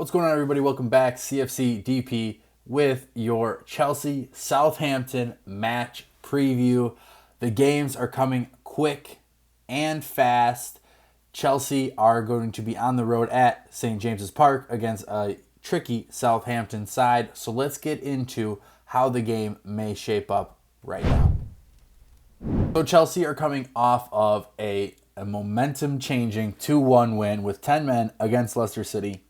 What's going on, everybody? Welcome back. CFC DP with your Chelsea Southampton match preview. The games are coming quick and fast. Chelsea are going to be on the road at St. James's Park against a tricky Southampton side. So let's get into how the game may shape up right now. So Chelsea are coming off of a momentum-changing 2-1 win with 10 men against Leicester City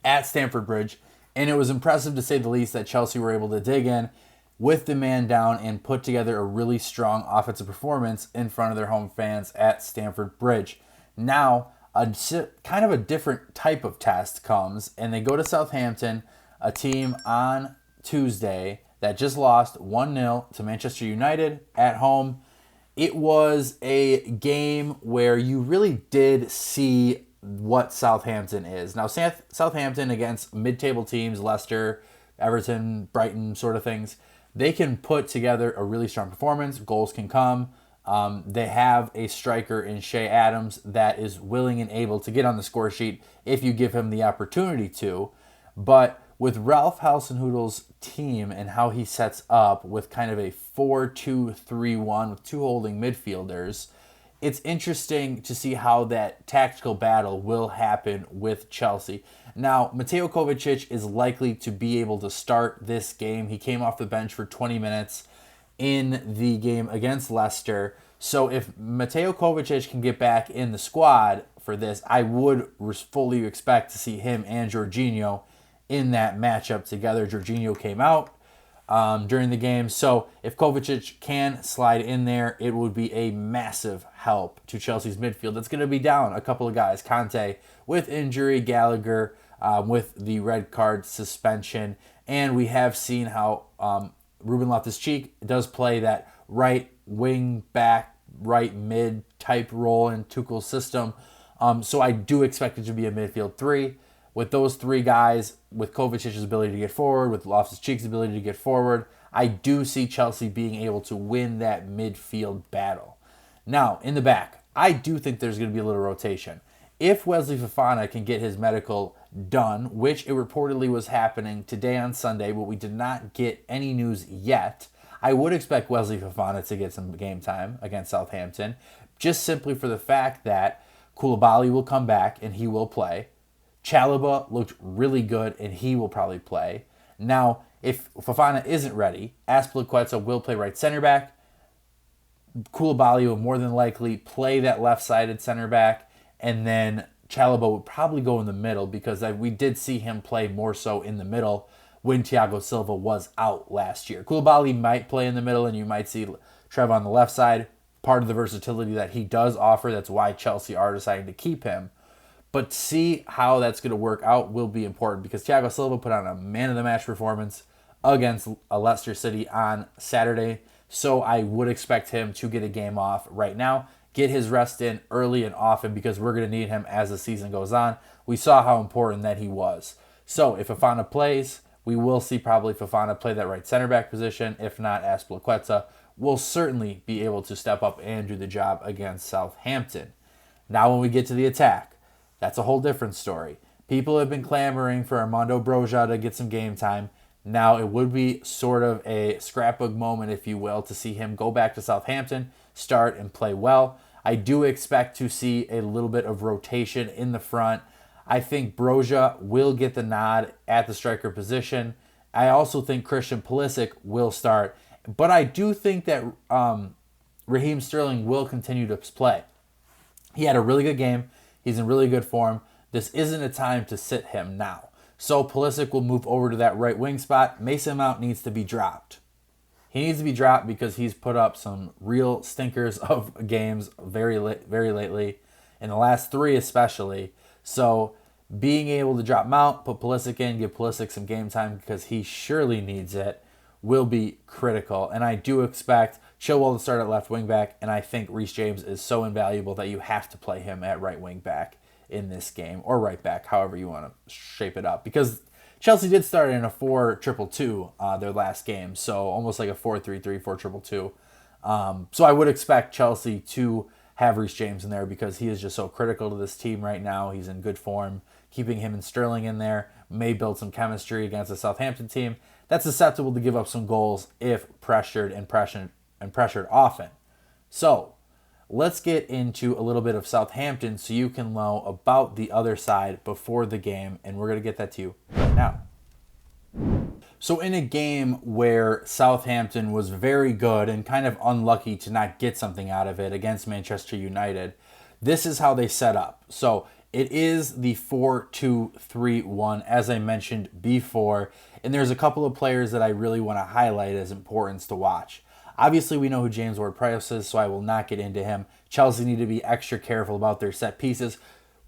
at Stamford Bridge, and it was impressive to say the least that Chelsea were able to dig in with the man down and put together a really strong offensive performance in front of their home fans at Stamford Bridge. Now, kind of a different type of test comes, and they go to Southampton, a team on Tuesday that just lost 1-0 to Manchester United at home. It was a game where you really did see what Southampton is. Now, Southampton against mid-table teams, Leicester, Everton, Brighton sort of things, they can put together a really strong performance. Goals can come. They have a striker in Shea Adams that is willing and able to get on the score sheet if you give him the opportunity to. But with Ralph Hasenhüttl's team and how he sets up with kind of a 4-2-3-1 with two holding midfielders, it's interesting to see how that tactical battle will happen with Chelsea. Now, Mateo Kovacic is likely to be able to start this game. He came off the bench for 20 minutes in the game against Leicester. So if Mateo Kovacic can get back in the squad for this, I would fully expect to see him and Jorginho in that matchup together. Jorginho came out during the game. So if Kovacic can slide in there, it would be a massive help to Chelsea's midfield. It's going to be down a couple of guys. Conte with injury, Gallagher with the red card suspension. And we have seen how Ruben Loftus-Cheek does play that right wing back, right mid type role in Tuchel's system. So I do expect it to be a midfield three. With those three guys, with Kovacic's ability to get forward, with Loftus-Cheek's ability to get forward, I do see Chelsea being able to win that midfield battle. Now, in the back, I do think there's going to be a little rotation. If Wesley Fofana can get his medical done, which it reportedly was happening today on Sunday, but we did not get any news yet, I would expect Wesley Fofana to get some game time against Southampton, just simply for the fact that Koulibaly will come back and he will play. Chalobah looked really good, and he will probably play. Now, if Fofana isn't ready, Azpilicueta will play right center back. Koulibaly will more than likely play that left-sided center back, and then Chalobah would probably go in the middle because we did see him play more so in the middle when Thiago Silva was out last year. Koulibaly might play in the middle, and you might see Trev on the left side, part of the versatility that he does offer. That's why Chelsea are deciding to keep him. But see how that's going to work out will be important because Thiago Silva put on a man-of-the-match performance against Leicester City on Saturday. So I would expect him to get a game off right now, get his rest in early and often because we're going to need him as the season goes on. We saw how important that he was. So if Fofana plays, we will see probably Fofana play that right center back position. If not, Azpilicueta will certainly be able to step up and do the job against Southampton. Now when we get to the attack, that's a whole different story. People have been clamoring for Armando Broja to get some game time. Now it would be sort of a scrapbook moment, if you will, to see him go back to Southampton, start and play well. I do expect to see a little bit of rotation in the front. I think Broja will get the nod at the striker position. I also think Christian Pulisic will start. But I do think that Raheem Sterling will continue to play. He had a really good game. He's in really good form. This isn't a time to sit him now. So Pulisic will move over to that right wing spot. Mason Mount needs to be dropped. He needs to be dropped because he's put up some real stinkers of games very lately, in the last three especially. So being able to drop Mount, put Pulisic in, give Pulisic some game time because he surely needs it, will be critical. And I do expect Chilwell to start at left wing back, and I think Reece James is so invaluable that you have to play him at right wing back in this game, or right back, however you want to shape it up. Because Chelsea did start in a 4-2-2 their last game, so almost like a 4-3-3, 4-2-2. So I would expect Chelsea to have Reece James in there because he is just so critical to this team right now. He's in good form, keeping him and Sterling in there may build some chemistry against a Southampton team that's susceptible to give up some goals if pressured and pressured often. So let's get into a little bit of Southampton so you can know about the other side before the game, and we're going to get that to you right now. So in a game where Southampton was very good and kind of unlucky to not get something out of it against Manchester United, this is how they set up. So it is the 4-2-3-1, as I mentioned before, and there's a couple of players that I really want to highlight as importance to watch. Obviously, we know who James Ward-Prowse is, so I will not get into him. Chelsea need to be extra careful about their set pieces,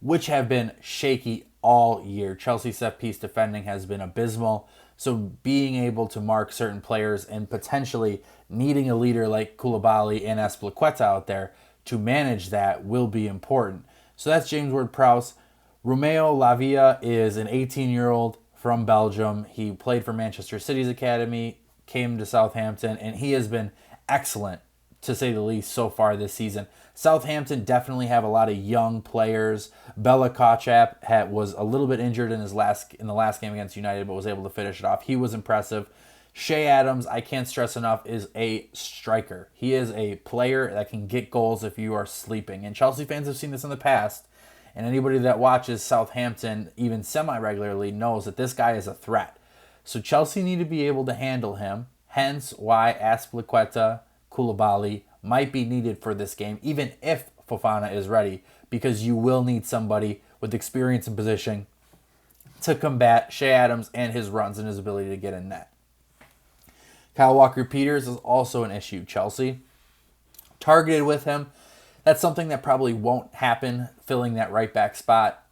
which have been shaky all year. Chelsea set piece defending has been abysmal. So being able to mark certain players and potentially needing a leader like Koulibaly and Azpilicueta out there to manage that will be important. So that's James Ward-Prowse. Romeo Lavia is an 18-year-old from Belgium. He played for Manchester City's academy, came to Southampton, and he has been excellent, to say the least, so far this season. Southampton definitely have a lot of young players. Bella Kotchap was a little bit injured in the last game against United, but was able to finish it off. He was impressive. Shea Adams, I can't stress enough, is a striker. He is a player that can get goals if you are sleeping. And Chelsea fans have seen this in the past. And anybody that watches Southampton even semi-regularly knows that this guy is a threat. So Chelsea need to be able to handle him. Hence why Azpilicueta, Koulibaly might be needed for this game, even if Fofana is ready, because you will need somebody with experience in position to combat Shea Adams and his runs and his ability to get in net. Kyle Walker-Peters is also an issue. Chelsea targeted with him. That's something that probably won't happen, filling that right back spot.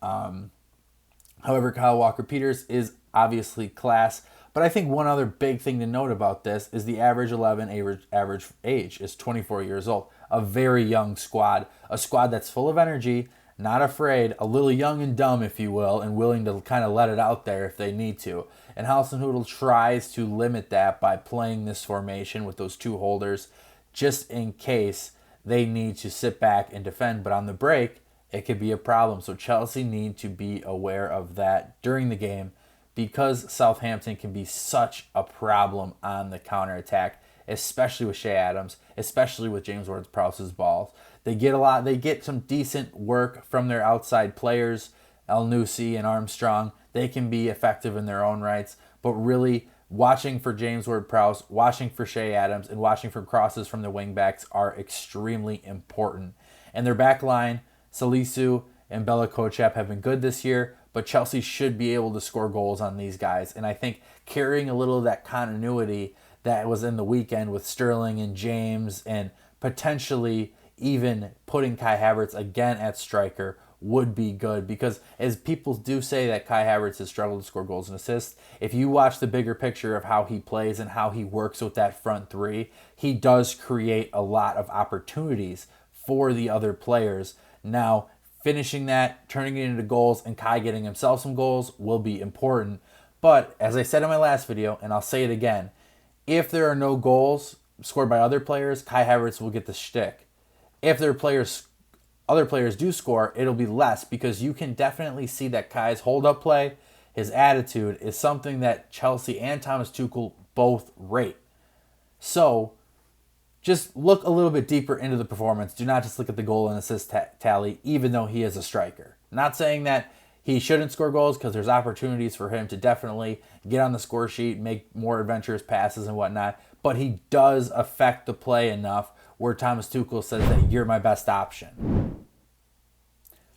However, Kyle Walker-Peters is obviously class. But I think one other big thing to note about this is the average 11 average age is 24 years old. A very young squad. A squad that's full of energy, not afraid, a little young and dumb, if you will, and willing to kind of let it out there if they need to. And Hasenhüttl tries to limit that by playing this formation with those two holders just in case they need to sit back and defend. But on the break, it could be a problem. So Chelsea need to be aware of that during the game, because Southampton can be such a problem on the counterattack, especially with Shea Adams, especially with James Ward-Prowse's balls. They get some decent work from their outside players, El Nusi and Armstrong. They can be effective in their own rights, but really watching for James Ward-Prowse, watching for Shea Adams, and watching for crosses from the wingbacks are extremely important. And their back line, Salisu and Bella Kotchap, have been good this year, but Chelsea should be able to score goals on these guys. And I think carrying a little of that continuity that was in the weekend with Sterling and James, and potentially even putting Kai Havertz again at striker, would be good, because as people do say that Kai Havertz has struggled to score goals and assists, if you watch the bigger picture of how he plays and how he works with that front three, he does create a lot of opportunities for the other players. Now, finishing that, turning it into goals, and Kai getting himself some goals will be important. But as I said in my last video, and I'll say it again, if there are no goals scored by other players, Kai Havertz will get the shtick. If other players do score, it'll be less, because you can definitely see that Kai's hold-up play, his attitude, is something that Chelsea and Thomas Tuchel both rate. So just look a little bit deeper into the performance. Do not just look at the goal and assist tally, even though he is a striker. Not saying that he shouldn't score goals, because there's opportunities for him to definitely get on the score sheet, make more adventurous passes and whatnot, but he does affect the play enough where Thomas Tuchel says that you're my best option.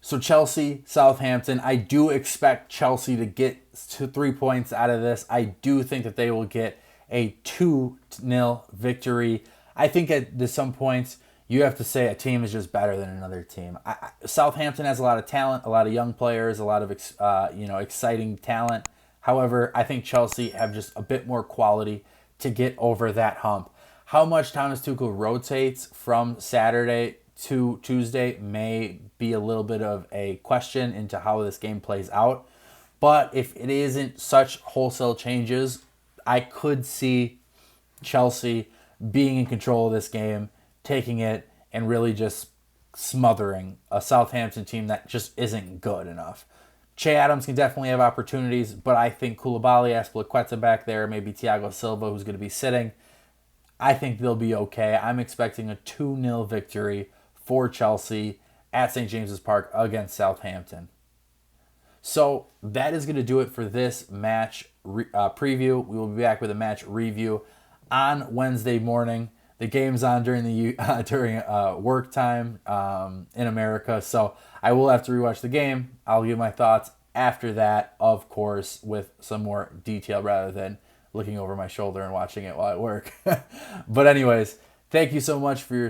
So Chelsea, Southampton, I do expect Chelsea to get to 3 points out of this. I do think that they will get a 2-0 victory. I think at some points you have to say a team is just better than another team. Southampton has a lot of talent, a lot of young players, a lot of exciting talent. However, I think Chelsea have just a bit more quality to get over that hump. How much Thomas Tuchel rotates from Saturday to Tuesday may be a little bit of a question into how this game plays out. But if it isn't such wholesale changes, I could see Chelsea being in control of this game, taking it, and really just smothering a Southampton team that just isn't good enough. Che Adams can definitely have opportunities, but I think Koulibaly, Azpilicueta back there, maybe Thiago Silva, who's going to be sitting, I think they'll be okay. I'm expecting a 2-0 victory for Chelsea at St. James's Park against Southampton. So that is going to do it for this match preview. We will be back with a match review on Wednesday morning. The game's on during work time in America, so I will have to rewatch the game. I'll give my thoughts after that, of course, with some more detail rather than looking over my shoulder and watching it while I work. But anyways, thank you so much for your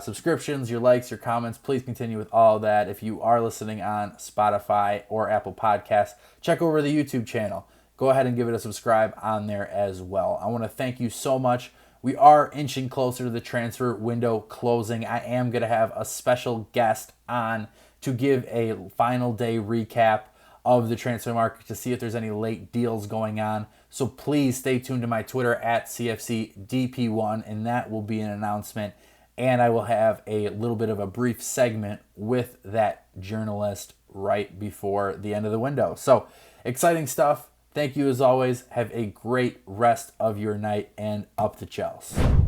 subscriptions, your likes, your comments. Please continue with all of that. If you are listening on Spotify or Apple Podcasts, check over the YouTube channel. Go ahead and give it a subscribe on there as well. I want to thank you so much. We are inching closer to the transfer window closing. I am going to have a special guest on to give a final day recap of the transfer market to see if there's any late deals going on. So please stay tuned to my Twitter at CFCDP1, and that will be an announcement. And I will have a little bit of a brief segment with that journalist right before the end of the window. So exciting stuff. Thank you as always. Have a great rest of your night, and up to Chelsea.